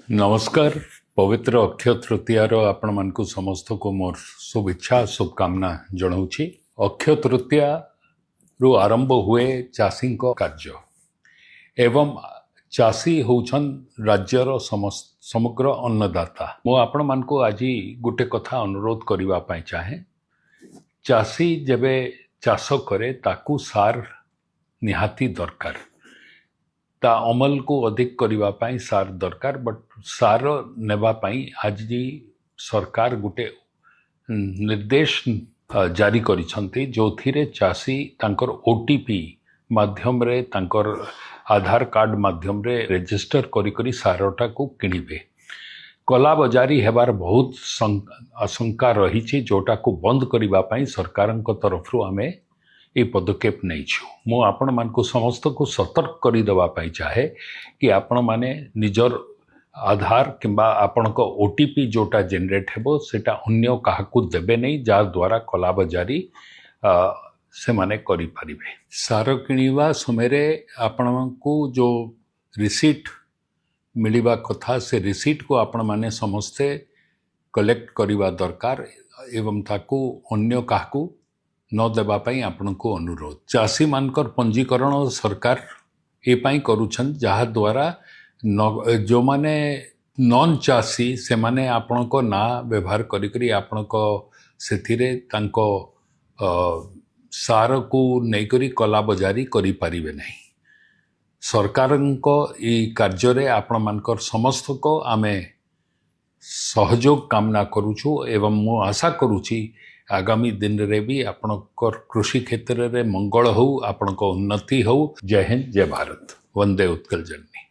नमस्कार। पवित्र अक्षय तृतीयार आपण मानकु समस्त को मोर शुभेच्छा शुभकामना जनाऊँगी। अक्षय तृतीया रु आरंभ हुए चाषी कार्य एवं चाषी होउछन राज्यर समग्र अन्नदाता। मो आपण मानकु आज गोटे कथा अनुरोध करबा पई चाहे। चाषी जेबे चाष करे ताकू सार निहाती दरकार, ता अमल को अधिक करबा पई सार दरकार। बट सार नेबा पई आज सरकार गोटे निर्देश जारी करिसंती जोथिरे चाषी तांकर ओटीपी माध्यम रे तांकर आधार कार्ड माध्यम रे रजिस्टर करी करी सारटा को किनिबे। कला बजारी हेबार बहुत आशंका रही जोटा को बंद करबा पई सरकारक तरफ आमे ये पदक्षेप नहीं छु। मो आपण मानकु समस्त को सतर्क करी देबा पई चाहे कि आपण माने निजर आधार किंबा आपण को ओटीपी जोटा जनरेट हेबो सेटा अन्य काहाकू देबे नहीं, जा द्वारा कला बजारी से माने करी परिबे। सार किनिबा समय आपण को जो रिसीट मिलिबा कथा से रिसीट को आपण माने समस्ते कलेक्ट करिबा दरकार एवं ताकू अन्य काहाकू न देबा पई आपण को अनुरोध। चाषी मानकर पंजीकरण सरकार ए पई करूछन जहा द्वारा जो माने नॉन चाषी से माने आपण को ना व्यवहार करी करी आपण को सेथिरे तांको सार को नै करी कला बजारी करी परिबे नहीं। सरकारको ई कार्य रे आपण मानकर समस्त को आमे सहयोग कामना करूछु एवं मो आशा करूछि आगामी दिन रे भी आपणकर कृषि क्षेत्र रे मंगल हो, आपणको उन्नति हो। जय हिंद, जय भारत, वंदे उत्कल जननी।